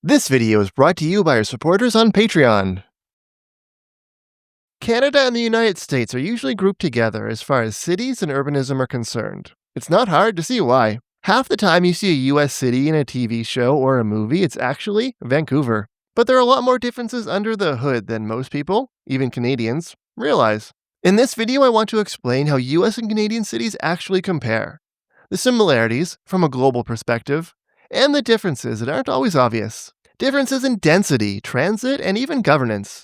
This video is brought to you by our supporters on Patreon. Canada and the United States are usually grouped together as far as cities and urbanism are concerned. It's not hard to see why. Half the time you see a US city in a TV show or a movie, it's actually Vancouver. But there are a lot more differences under the hood than most people, even Canadians, realize. In this video, I want to explain how US and Canadian cities actually compare, the similarities from a global perspective, and the differences that aren't always obvious. Differences in density, transit, and even governance.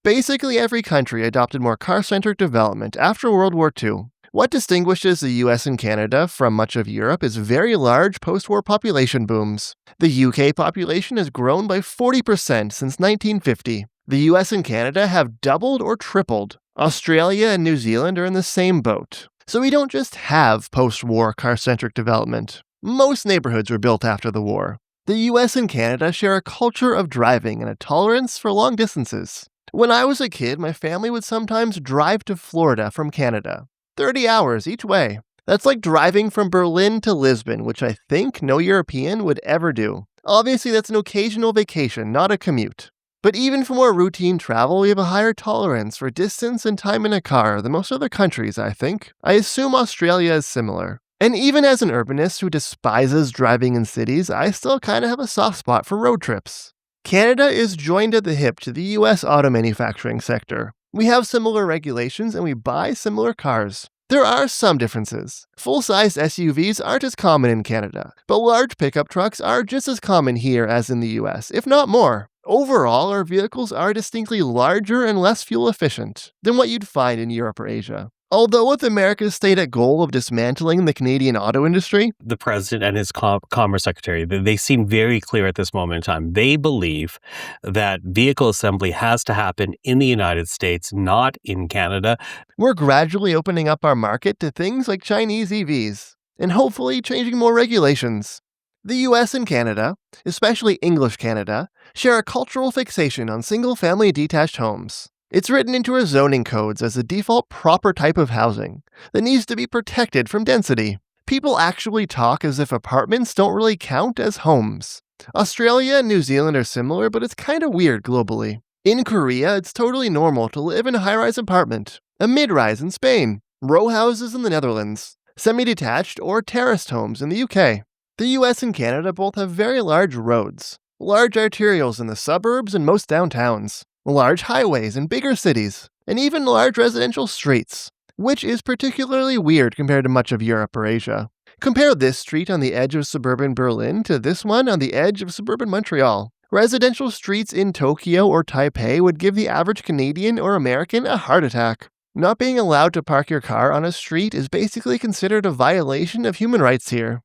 Basically, every country adopted more car-centric development after World War II. What distinguishes the US and Canada from much of Europe is very large post-war population booms. The UK population has grown by 40% since 1950. The US and Canada have doubled or tripled. Australia and New Zealand are in the same boat. So we don't just have post-war car-centric development. Most neighborhoods were built after the war. The US and Canada share a culture of driving and a tolerance for long distances. When I was a kid, my family would sometimes drive to Florida from Canada. 30 hours each way. That's like driving from Berlin to Lisbon, which I think no European would ever do. Obviously, that's an occasional vacation, not a commute. But even for more routine travel, we have a higher tolerance for distance and time in a car than most other countries, I think. I assume Australia is similar. And even as an urbanist who despises driving in cities, I still kind of have a soft spot for road trips. Canada is joined at the hip to the US auto manufacturing sector. We have similar regulations and we buy similar cars. There are some differences. Full-sized SUVs aren't as common in Canada, but large pickup trucks are just as common here as in the US, if not more. Overall, our vehicles are distinctly larger and less fuel efficient than what you'd find in Europe or Asia. Although with America's stated goal of dismantling the Canadian auto industry, the president and his commerce secretary, they seem very clear at this moment in time. They believe that vehicle assembly has to happen in the United States, not in Canada. We're gradually opening up our market to things like Chinese EVs, and hopefully changing more regulations. The US and Canada, especially English Canada, share a cultural fixation on single-family detached homes. It's written into our zoning codes as a default proper type of housing that needs to be protected from density. People actually talk as if apartments don't really count as homes. Australia and New Zealand are similar, but it's kind of weird globally. In Korea, it's totally normal to live in a high-rise apartment, a mid-rise in Spain, row houses in the Netherlands, semi-detached or terraced homes in the UK. The US and Canada both have very large roads, large arterials in the suburbs and most downtowns, large highways in bigger cities, and even large residential streets, which is particularly weird compared to much of Europe or Asia. Compare this street on the edge of suburban Berlin to this one on the edge of suburban Montreal. Residential streets in Tokyo or Taipei would give the average Canadian or American a heart attack. Not being allowed to park your car on a street is basically considered a violation of human rights here.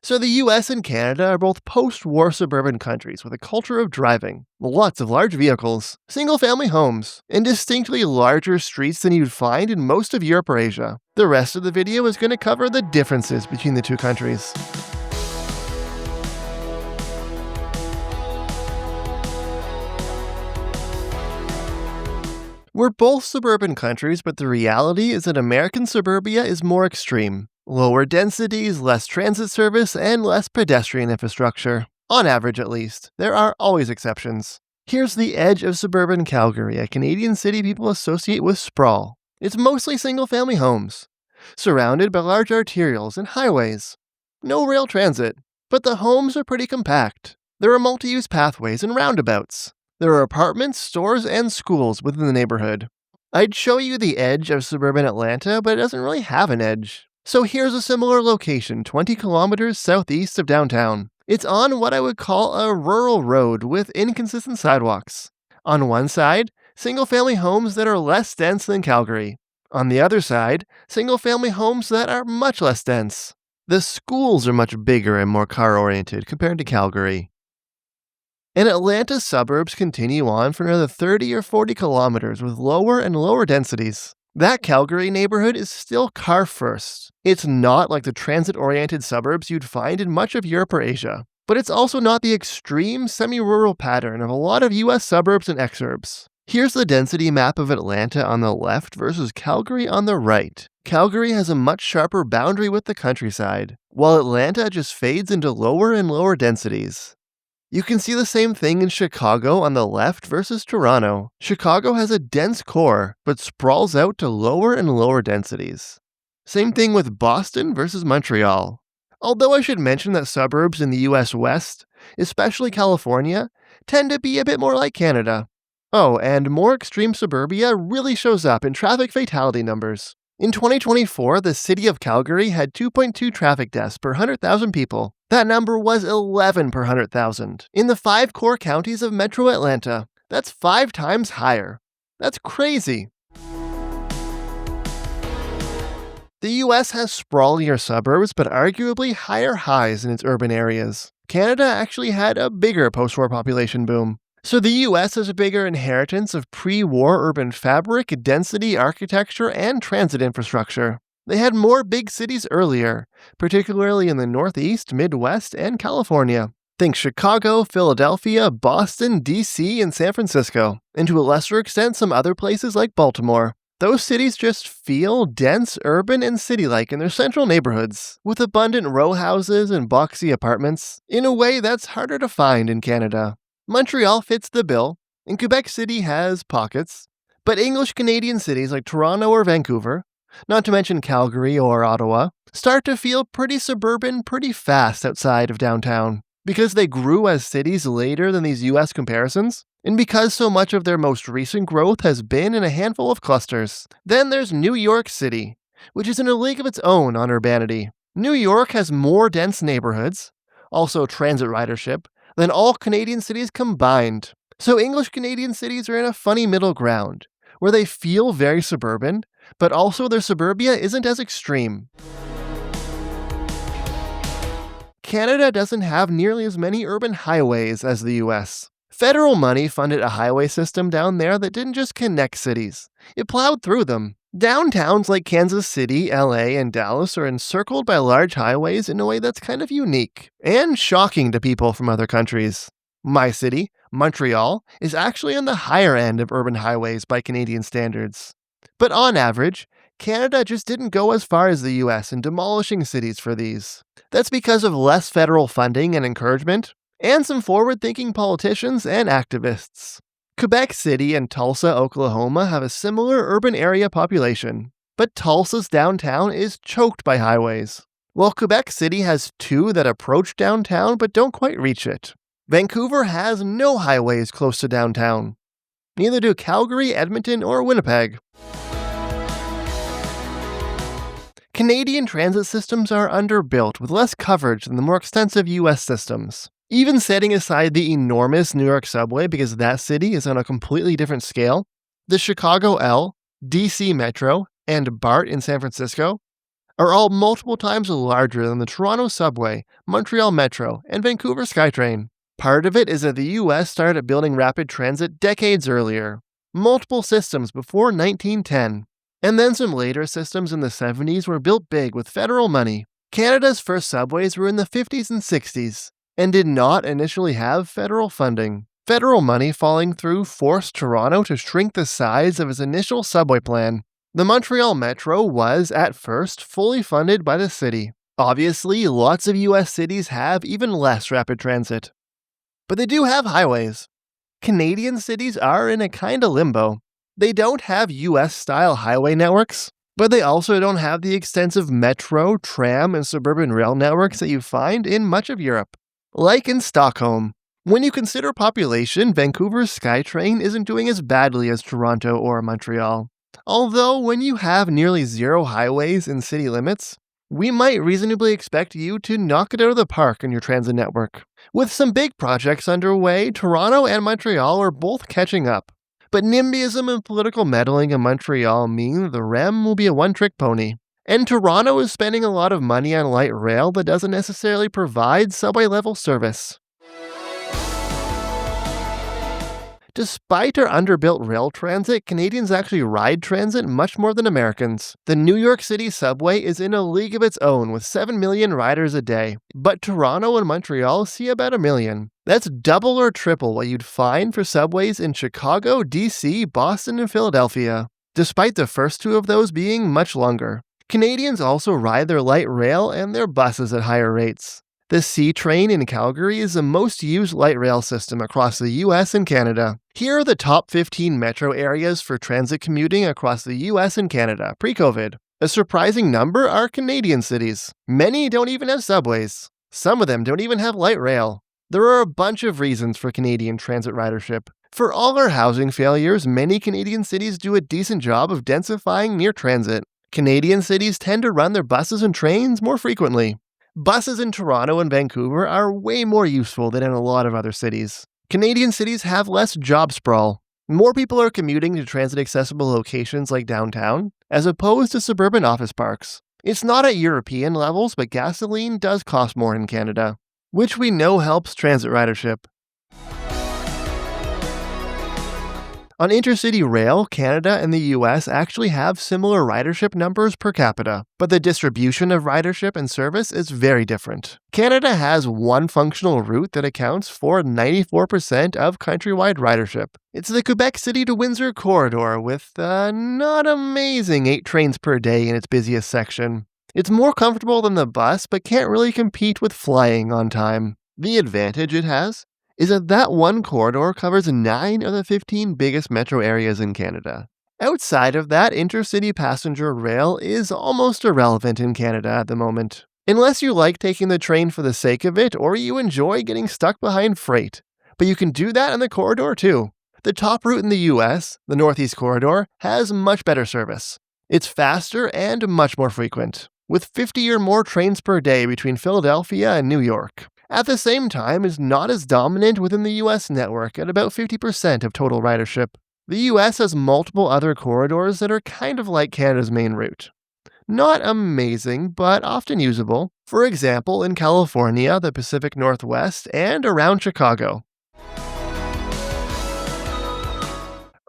So the US and Canada are both post-war suburban countries with a culture of driving, lots of large vehicles, single-family homes, and distinctly larger streets than you'd find in most of Europe or Asia. The rest of the video is going to cover the differences between the two countries. We're both suburban countries, but the reality is that American suburbia is more extreme. Lower densities, less transit service, and less pedestrian infrastructure. On average, at least. There are always exceptions. Here's the edge of suburban Calgary, a Canadian city people associate with sprawl. It's mostly single-family homes, surrounded by large arterials and highways. No rail transit, but the homes are pretty compact. There are multi-use pathways and roundabouts. There are apartments, stores, and schools within the neighborhood. I'd show you the edge of suburban Atlanta, but it doesn't really have an edge. So here's a similar location 20 kilometers southeast of downtown. It's on what I would call a rural road with inconsistent sidewalks. On one side, single-family homes that are less dense than Calgary. On the other side, single-family homes that are much less dense. The schools are much bigger and more car-oriented compared to Calgary. And Atlanta's suburbs continue on for another 30 or 40 kilometers with lower and lower densities. That Calgary neighborhood is still car first. It's not like the transit-oriented suburbs you'd find in much of Europe or Asia, but it's also not the extreme semi-rural pattern of a lot of US suburbs and exurbs. Here's the density map of Atlanta on the left versus Calgary on the right. Calgary has a much sharper boundary with the countryside, while Atlanta just fades into lower and lower densities. You can see the same thing in Chicago on the left versus Toronto. Chicago has a dense core, but sprawls out to lower and lower densities. Same thing with Boston versus Montreal. Although I should mention that suburbs in the US West, especially California, tend to be a bit more like Canada. Oh, and more extreme suburbia really shows up in traffic fatality numbers. In 2024, the city of Calgary had 2.2 traffic deaths per 100,000 people. That number was 11 per 100,000. In the 5 core counties of Metro Atlanta, that's 5 times higher. That's crazy. The US has sprawlier suburbs, but arguably higher highs in its urban areas. Canada actually had a bigger post-war population boom. So the US has a bigger inheritance of pre-war urban fabric, density, architecture, and transit infrastructure. They had more big cities earlier, particularly in the Northeast, Midwest, and California. Think Chicago, Philadelphia, Boston, DC, and San Francisco, and to a lesser extent some other places like Baltimore. Those cities just feel dense, urban, and city-like in their central neighborhoods, with abundant row houses and boxy apartments, in a way that's harder to find in Canada. Montreal fits the bill, and Quebec City has pockets, but English Canadian cities like Toronto or Vancouver, not to mention Calgary or Ottawa, start to feel pretty suburban pretty fast outside of downtown. Because they grew as cities later than these US comparisons, and because so much of their most recent growth has been in a handful of clusters. Then there's New York City, which is in a league of its own on urbanity. New York has more dense neighborhoods, also transit ridership, than all Canadian cities combined. So English Canadian cities are in a funny middle ground, where they feel very suburban, but also their suburbia isn't as extreme. Canada doesn't have nearly as many urban highways as the US. Federal money funded a highway system down there that didn't just connect cities, it plowed through them. Downtowns like Kansas City, LA, and Dallas are encircled by large highways in a way that's kind of unique and shocking to people from other countries. My city, Montreal, is actually on the higher end of urban highways by Canadian standards. But on average, Canada just didn't go as far as the US in demolishing cities for these. That's because of less federal funding and encouragement, and some forward-thinking politicians and activists. Quebec City and Tulsa, Oklahoma have a similar urban area population, but Tulsa's downtown is choked by highways, while Quebec City has 2 that approach downtown but don't quite reach it. Vancouver has no highways close to downtown. Neither do Calgary, Edmonton, or Winnipeg. Canadian transit systems are underbuilt with less coverage than the more extensive US systems. Even setting aside the enormous New York subway because that city is on a completely different scale, the Chicago L, DC Metro, and BART in San Francisco are all multiple times larger than the Toronto subway, Montreal Metro, and Vancouver SkyTrain. Part of it is that the US started building rapid transit decades earlier, multiple systems before 1910. And then some later systems in the 70s were built big with federal money. Canada's first subways were in the 50s and 60s, and did not initially have federal funding. Federal money falling through forced Toronto to shrink the size of its initial subway plan. The Montreal Metro was, at first, fully funded by the city. Obviously, lots of US cities have even less rapid transit. But they do have highways. Canadian cities are in a kinda limbo. They don't have US-style highway networks, but they also don't have the extensive metro, tram, and suburban rail networks that you find in much of Europe. Like in Stockholm. When you consider population, Vancouver's SkyTrain isn't doing as badly as Toronto or Montreal. Although, when you have nearly 0 highways in city limits, we might reasonably expect you to knock it out of the park in your transit network. With some big projects underway, Toronto and Montreal are both catching up. But NIMBYism and political meddling in Montreal mean the REM will be a one-trick pony. And Toronto is spending a lot of money on light rail that doesn't necessarily provide subway-level service. Despite our underbuilt rail transit, Canadians actually ride transit much more than Americans. The New York City subway is in a league of its own with 7 million riders a day, but Toronto and Montreal see about 1 million. That's double or triple what you'd find for subways in Chicago, DC, Boston, and Philadelphia, despite the first 2 of those being much longer. Canadians also ride their light rail and their buses at higher rates. The C train in Calgary is the most used light rail system across the US and Canada. Here are the top 15 metro areas for transit commuting across the US and Canada pre-COVID. A surprising number are Canadian cities. Many don't even have subways. Some of them don't even have light rail. There are a bunch of reasons for Canadian transit ridership. For all our housing failures, many Canadian cities do a decent job of densifying near transit. Canadian cities tend to run their buses and trains more frequently. Buses in Toronto and Vancouver are way more useful than in a lot of other cities. Canadian cities have less job sprawl. More people are commuting to transit-accessible locations like downtown, as opposed to suburban office parks. It's not at European levels, but gasoline does cost more in Canada, which we know helps transit ridership. On intercity rail, Canada and the US actually have similar ridership numbers per capita, but the distribution of ridership and service is very different. Canada has one functional route that accounts for 94% of countrywide ridership. It's the Quebec City to Windsor corridor with not amazing 8 trains per day in its busiest section. It's more comfortable than the bus, but can't really compete with flying on time. The advantage it has is that one corridor covers 9 of the 15 biggest metro areas in Canada. Outside of that, intercity passenger rail is almost irrelevant in Canada at the moment, unless you like taking the train for the sake of it or you enjoy getting stuck behind freight. But you can do that on the corridor too. The top route in the US, the Northeast Corridor, has much better service. It's faster and much more frequent, with 50 or more trains per day between Philadelphia and New York. At the same time, is not as dominant within the US network at about 50% of total ridership. The US has multiple other corridors that are kind of like Canada's main route. Not amazing, but often usable. For example, in California, the Pacific Northwest, and around Chicago.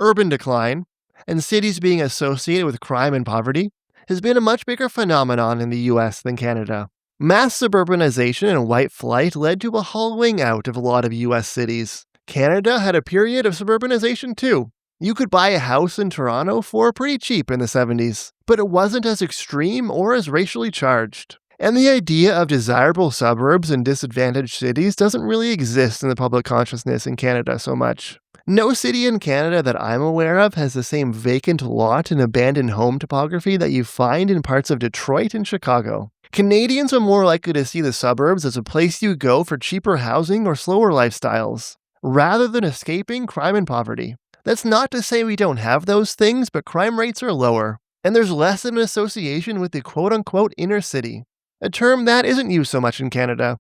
Urban decline, and cities being associated with crime and poverty, has been a much bigger phenomenon in the US than Canada. Mass suburbanization and white flight led to a hollowing out of a lot of US cities. Canada had a period of suburbanization too. You could buy a house in Toronto for pretty cheap in the 70s, but it wasn't as extreme or as racially charged. And the idea of desirable suburbs in disadvantaged cities doesn't really exist in the public consciousness in Canada so much. No city in Canada that I'm aware of has the same vacant lot and abandoned home topography that you find in parts of Detroit and Chicago. Canadians are more likely to see the suburbs as a place you go for cheaper housing or slower lifestyles, rather than escaping crime and poverty. That's not to say we don't have those things, but crime rates are lower, and there's less of an association with the quote-unquote inner city, a term that isn't used so much in Canada.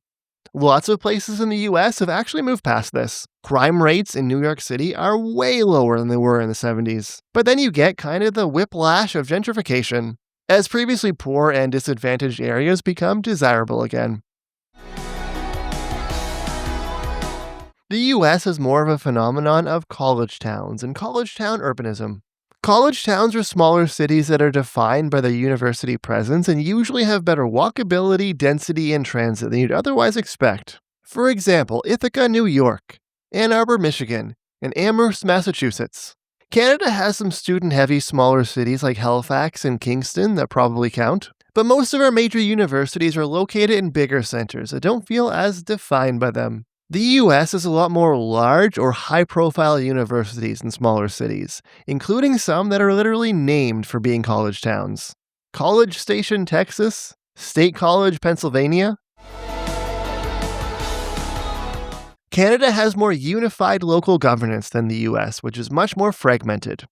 Lots of places in the US have actually moved past this. Crime rates in New York City are way lower than they were in the 70s. But then you get kind of the whiplash of gentrification, as previously poor and disadvantaged areas become desirable again. The US has more of a phenomenon of college towns and college town urbanism. College towns are smaller cities that are defined by their university presence and usually have better walkability, density, and transit than you'd otherwise expect. For example, Ithaca, New York, Ann Arbor, Michigan, and Amherst, Massachusetts. Canada has some student-heavy smaller cities like Halifax and Kingston that probably count, but most of our major universities are located in bigger centers that don't feel as defined by them. The US has a lot more large or high-profile universities in smaller cities, including some that are literally named for being college towns. College Station, Texas, State College, Pennsylvania. Canada has more unified local governance than the US, which is much more fragmented.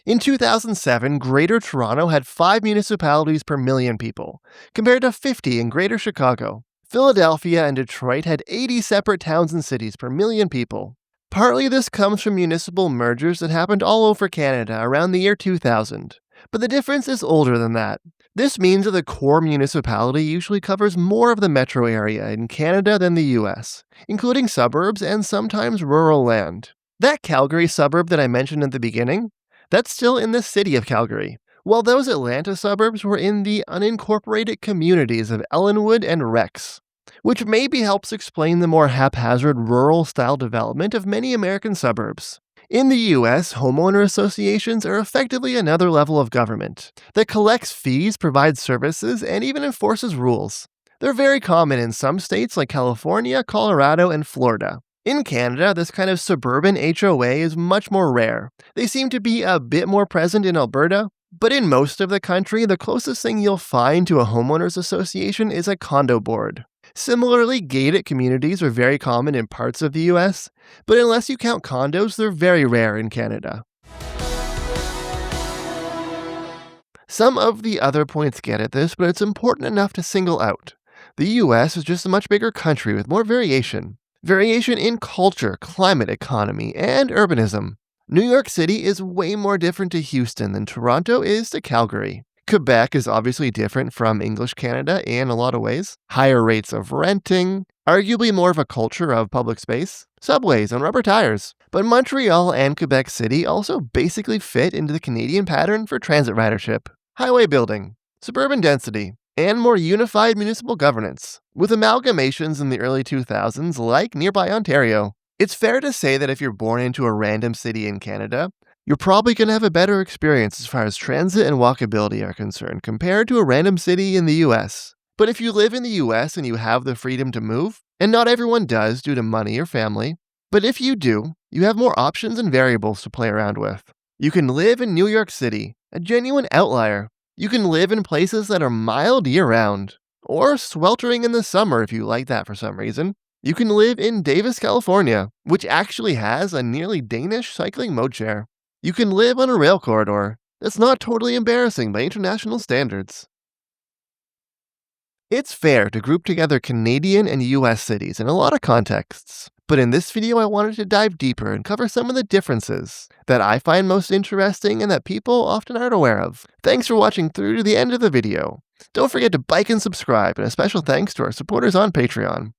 In 2007, Greater Toronto had 5 municipalities per million people, compared to 50 in Greater Chicago. Philadelphia and Detroit had 80 separate towns and cities per million people. Partly this comes from municipal mergers that happened all over Canada around the year 2000, but the difference is older than that. This means that the core municipality usually covers more of the metro area in Canada than the US, including suburbs and sometimes rural land. That Calgary suburb that I mentioned at the beginning, that's still in the city of Calgary, while those Atlanta suburbs were in the unincorporated communities of Ellenwood and Rex, which maybe helps explain the more haphazard rural-style development of many American suburbs. In the US, homeowner associations are effectively another level of government that collects fees, provides services, and even enforces rules. They're very common in some states like California, Colorado, and Florida. In Canada, this kind of suburban HOA is much more rare. They seem to be a bit more present in Alberta, but in most of the country, the closest thing you'll find to a homeowners association is a condo board. Similarly, gated communities are very common in parts of the US, but unless you count condos, they're very rare in Canada. Some of the other points get at this, but it's important enough to single out. The US is just a much bigger country with more variation. Variation in culture, climate, economy, and urbanism. New York City is way more different to Houston than Toronto is to Calgary. Quebec is obviously different from English Canada in a lot of ways. Higher rates of renting, arguably more of a culture of public space, subways and rubber tires. But Montreal and Quebec City also basically fit into the Canadian pattern for transit ridership, highway building, suburban density, and more unified municipal governance, with amalgamations in the early 2000s like nearby Ontario. It's fair to say that if you're born into a random city in Canada, you're probably going to have a better experience as far as transit and walkability are concerned compared to a random city in the US. But if you live in the US and you have the freedom to move, and not everyone does due to money or family, but if you do, you have more options and variables to play around with. You can live in New York City, a genuine outlier. You can live in places that are mild year-round, or sweltering in the summer if you like that for some reason. You can live in Davis, California, which actually has a nearly Danish cycling mode share. You can live on a rail corridor that's not totally embarrassing by international standards. It's fair to group together Canadian and US cities in a lot of contexts, but in this video I wanted to dive deeper and cover some of the differences that I find most interesting and that people often aren't aware of. Thanks for watching through to the end of the video. Don't forget to like and subscribe, and a special thanks to our supporters on Patreon.